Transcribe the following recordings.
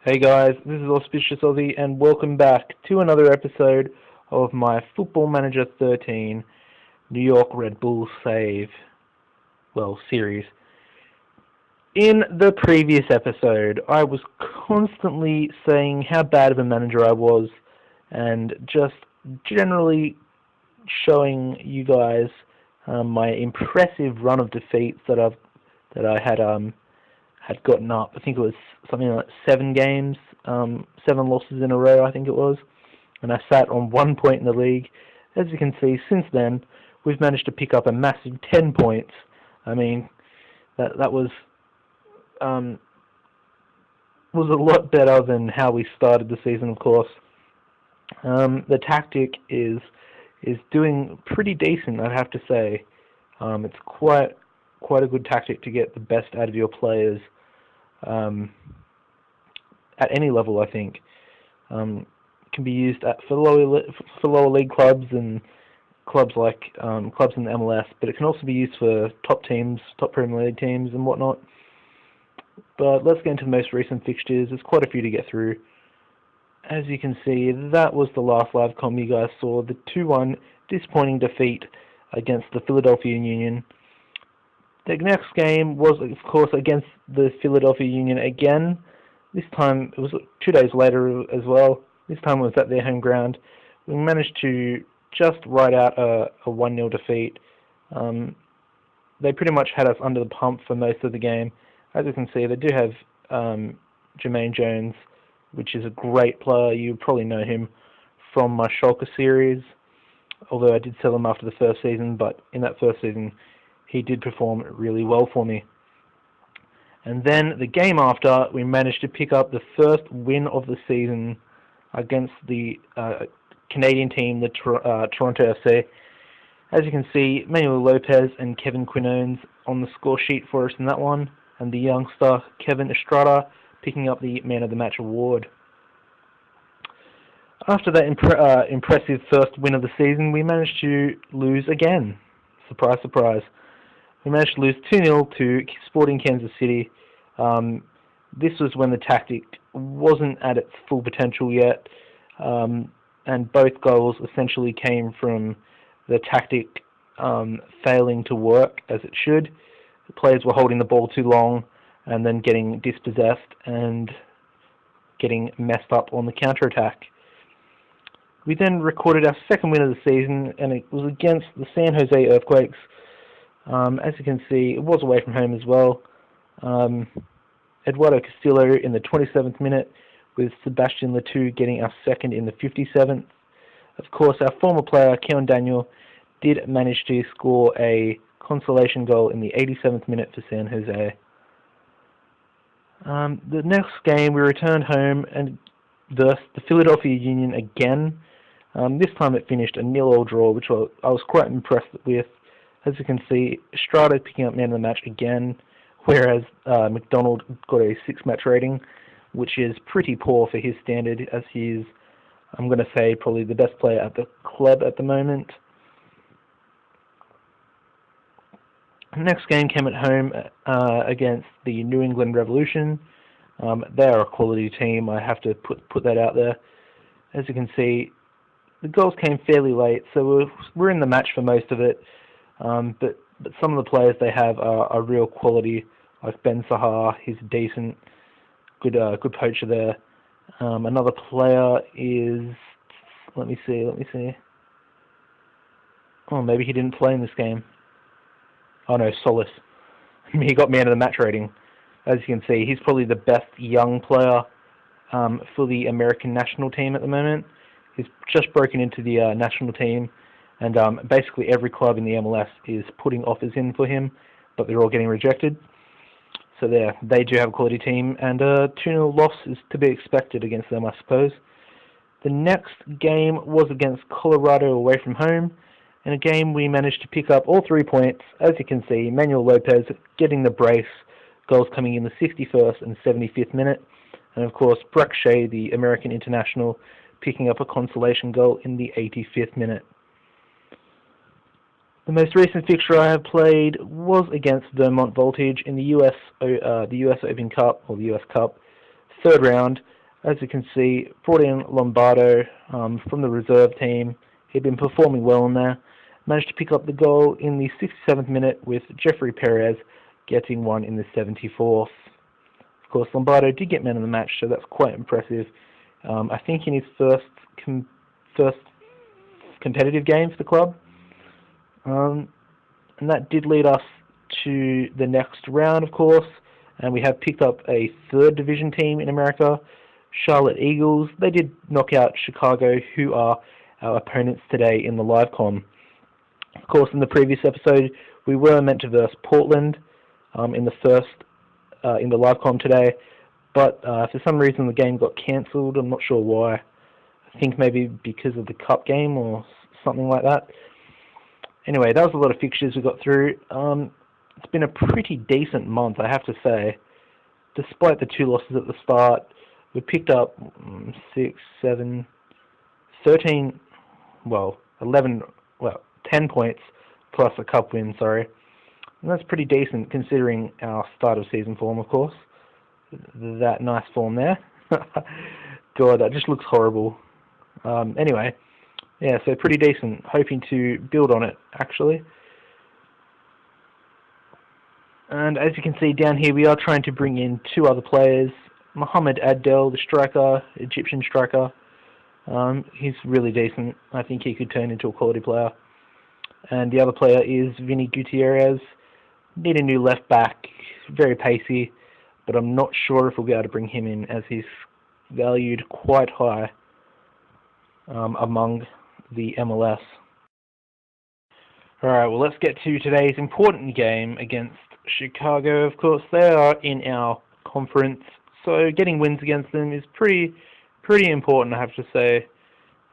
Hey guys, this is AuspiciousAussie and welcome back to another episode of my Football Manager 13 New York Red Bulls series. In the previous episode, I was constantly saying how bad of a manager I was and just generally showing you guys my impressive run of defeats that I had gotten up. I think it was something like 7 games, 7 losses in a row, I think it was. And I sat on 1 point in the league. As you can see, since then, we've managed to pick up a massive 10 points. I mean, that was a lot better than how we started the season, of course. The tactic is doing pretty decent, I'd have to say. It's quite a good tactic to get the best out of your players at any level, I think. Can be used for lower league clubs and clubs like clubs in the MLS, but it can also be used for top teams, top Premier League teams and whatnot. But let's get into the most recent fixtures. There's quite a few to get through. As you can see, that was the last live com you guys saw, the 2-1 disappointing defeat against the Philadelphia Union. The next game was, of course, against the Philadelphia Union again. This time, it was 2 days later as well. This time it was at their home ground. We managed to just ride out a 1-0 defeat. They pretty much had us under the pump for most of the game. As you can see, they do have Jermaine Jones, which is a great player. You probably know him from my Schalke series, although I did sell him after the first season, but in that first season, he did perform really well for me. And then the game after, we managed to pick up the first win of the season against the Canadian team, the Toronto FC. As you can see, Manuel Lopez and Kevin Quinones on the score sheet for us in that one, and the youngster Kevin Estrada picking up the Man of the Match award. After that impressive first win of the season, we managed to lose again. Surprise, surprise. We managed to lose 2-0 to Sporting Kansas City. This was when the tactic wasn't at its full potential yet, and both goals essentially came from the tactic failing to work as it should. The players were holding the ball too long and then getting dispossessed and getting messed up on the counter-attack. We then recorded our second win of the season, and it was against the San Jose Earthquakes. As you can see, it was away from home as well. Eduardo Castillo in the 27th minute, with Sebastian Letou getting our second in the 57th. Of course, our former player, Keon Daniel, did manage to score a consolation goal in the 87th minute for San Jose. The next game, we returned home and versed the Philadelphia Union again. This time it finished a 0-0 draw, which I was quite impressed with. As you can see, Estrada picking up Man of the Match again, whereas McDonald got a 6-match rating, which is pretty poor for his standard, as he is, I'm going to say, probably the best player at the club at the moment. The next game came at home against the New England Revolution. They are a quality team, I have to put that out there. As you can see, the goals came fairly late, so we're in the match for most of it. But some of the players they have are real quality, like Ben Sahar. He's decent, good poacher there. Another player is, let me see. Oh, maybe he didn't play in this game. Oh no, Solis. He got Man of the Match rating. As you can see, he's probably the best young player for the American national team at the moment. He's just broken into the national team. And basically every club in the MLS is putting offers in for him, but they're all getting rejected. So they do have a quality team, and a 2-0 loss is to be expected against them, I suppose. The next game was against Colorado away from home. In a game we managed to pick up all 3 points. As you can see, Manuel Lopez getting the brace, goals coming in the 61st and 75th minute. And of course, Brock Shea, the American international, picking up a consolation goal in the 85th minute. The most recent fixture I have played was against Vermont Voltage in the US Open Cup, or the US Cup, third round. As you can see, brought in Lombardo from the reserve team. He'd been performing well in there. Managed to pick up the goal in the 67th minute with Jeffrey Perez getting one in the 74th. Of course, Lombardo did get man of the match, so that's quite impressive. I think in his first competitive game for the club. And that did lead us to the next round, of course, and we have picked up a third division team in America, Charlotte Eagles. They did knock out Chicago, who are our opponents today in the live com. Of course, in the previous episode, we were meant to verse Portland in the live com today, but for some reason the game got cancelled. I'm not sure why. I think maybe because of the cup game or something like that. Anyway, that was a lot of fixtures we got through. It's been a pretty decent month, I have to say. Despite the 2 losses at the start, we picked up 10 points plus a cup win, sorry. And that's pretty decent considering our start of season form, of course. That nice form there. God, that just looks horrible. Anyway, yeah, so pretty decent. Hoping to build on it, actually. And as you can see down here, we are trying to bring in 2 other players. Mohamed Abdel, the striker, Egyptian striker. He's really decent. I think he could turn into a quality player. And the other player is Vinny Gutierrez. Need a new left back, very pacey, but I'm not sure if we'll be able to bring him in as he's valued quite high among the MLS. Alright, well, let's get to today's important game against Chicago. Of course, they are in our conference, so getting wins against them is pretty important, I have to say.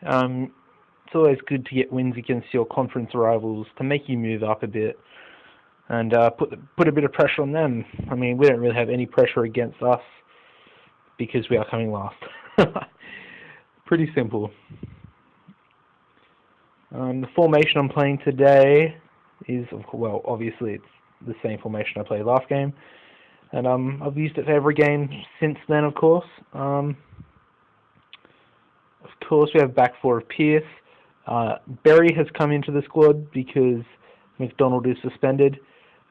It's always good to get wins against your conference rivals to make you move up a bit and put a bit of pressure on them. I mean, we don't really have any pressure against us because we are coming last. Pretty simple. The formation I'm playing today is, well, obviously it's the same formation I played last game, and I've used it for every game since then, of course. Of course, we have back 4 of Pierce. Berry has come into the squad because McDonald is suspended.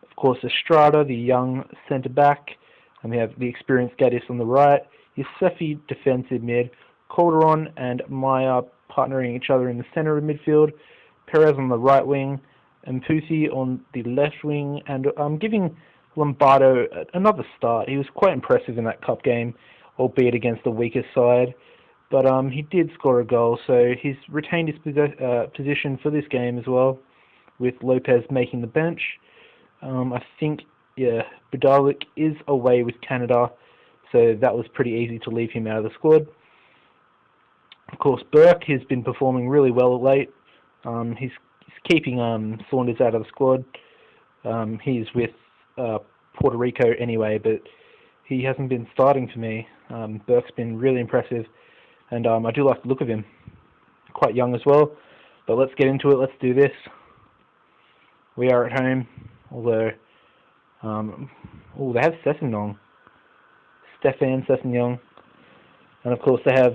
Of course, Estrada, the young centre-back, and we have the experienced Gaddis on the right. Yusefi, defensive mid. Calderon and Maya partnering each other in the centre of midfield. Perez on the right wing. And Puthi on the left wing. And I'm giving Lombardo another start. He was quite impressive in that cup game, albeit against the weakest side. But he did score a goal, so he's retained his position for this game as well, with Lopez making the bench. I think, yeah, Budalik is away with Canada, so that was pretty easy to leave him out of the squad. Of course, Burke has been performing really well of late. He's keeping Saunders out of the squad. He's with Puerto Rico anyway, but he hasn't been starting for me. Burke's been really impressive, and I do like the look of him. Quite young as well, but let's get into it. Let's do this. We are at home, although they have Sessignon, Stefan Sessignon, and of course they have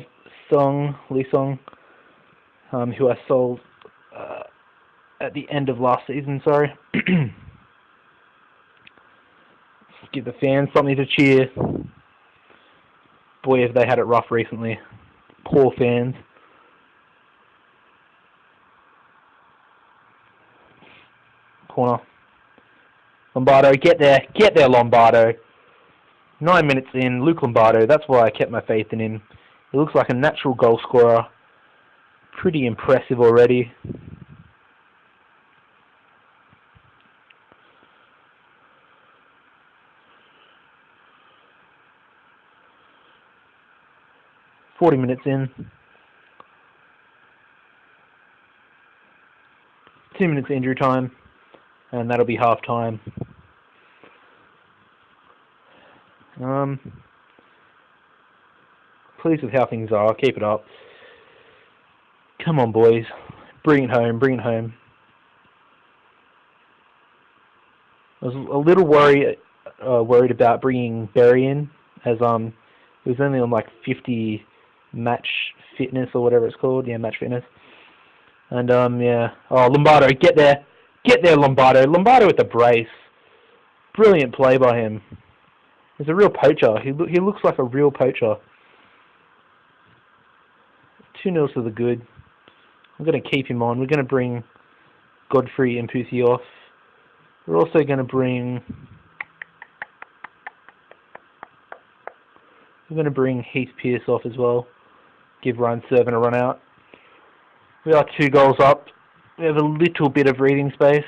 Lee Song, who I sold at the end of last season. Sorry. Give the fans something to cheer. Boy, have they had it rough recently. Poor fans. Corner. Lombardo, get there, Lombardo. 9 minutes in, Luke Lombardo. That's why I kept my faith in him. He looks like a natural goal scorer. Pretty impressive already. "40 minutes in. 2 minutes injury time, and that'll be half time. Pleased with how things are. Keep it up. Come on, boys. Bring it home. Bring it home. I was a little worried about bringing Berry in, as He was only on like 50 match fitness or whatever it's called. Yeah, match fitness. And yeah. Oh, Lombardo, get there, Lombardo. Lombardo with the brace. Brilliant play by him. He's a real poacher. He looks like a real poacher. 2-0 to the good. I'm going to keep him on. We're going to bring Godfrey and Pussy off. We're also going to bring Heath Pearce off as well. Give Ryan Servant a run out. We are 2 goals up. We have a little bit of breathing space.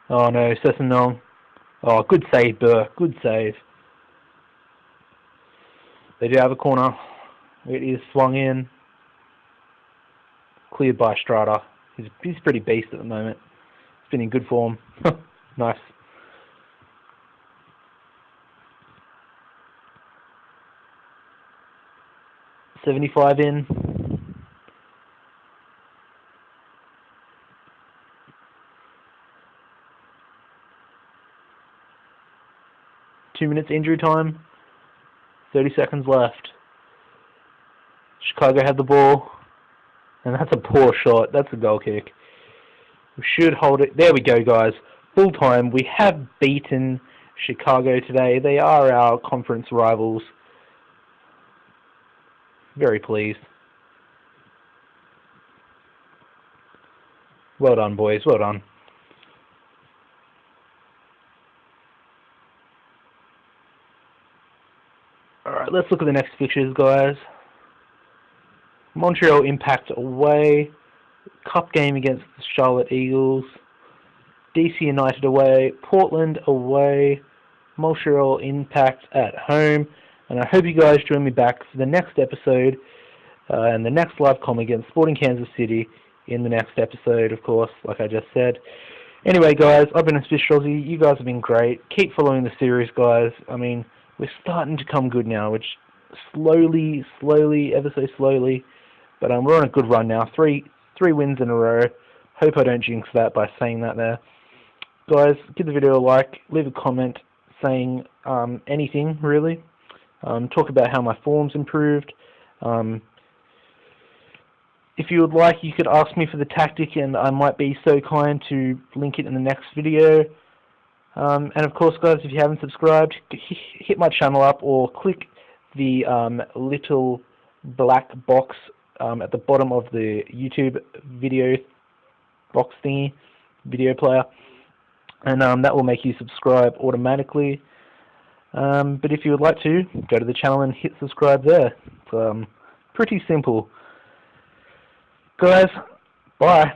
Oh no, Sessanong. Oh, good save, Burke. Good save. They do have a corner. It is swung in. Cleared by Strata. He's pretty beast at the moment. He's been in good form. Nice. .75 in. Two minutes injury time. 30 seconds left. Chicago had the ball. And that's a poor shot. That's a goal kick. We should hold it. There we go, guys. Full time. We have beaten Chicago today. They are our conference rivals. Very pleased. Well done, boys. Well done. Alright, let's look at the next fixtures, guys. Montreal Impact away. Cup game against the Charlotte Eagles. DC United away. Portland away. Montreal Impact at home. And I hope you guys join me back for the next episode and the next live comm against Sporting Kansas City in the next episode, of course, like I just said. Anyway, guys, I've been AuspiciousAussie. You guys have been great. Keep following the series, guys. I mean, we're starting to come good now, which slowly, ever so slowly, but we're on a good run now. Three wins in a row. Hope I don't jinx that by saying that there. Guys, give the video a like, leave a comment saying anything, really. Talk about how my form's improved. If you would like, you could ask me for the tactic and I might be so kind to link it in the next video. And of course, guys, if you haven't subscribed, hit my channel up or click the little black box at the bottom of the YouTube video box thingy, video player, and that will make you subscribe automatically. But if you would like to, go to the channel and hit subscribe there. It's pretty simple. Guys, bye.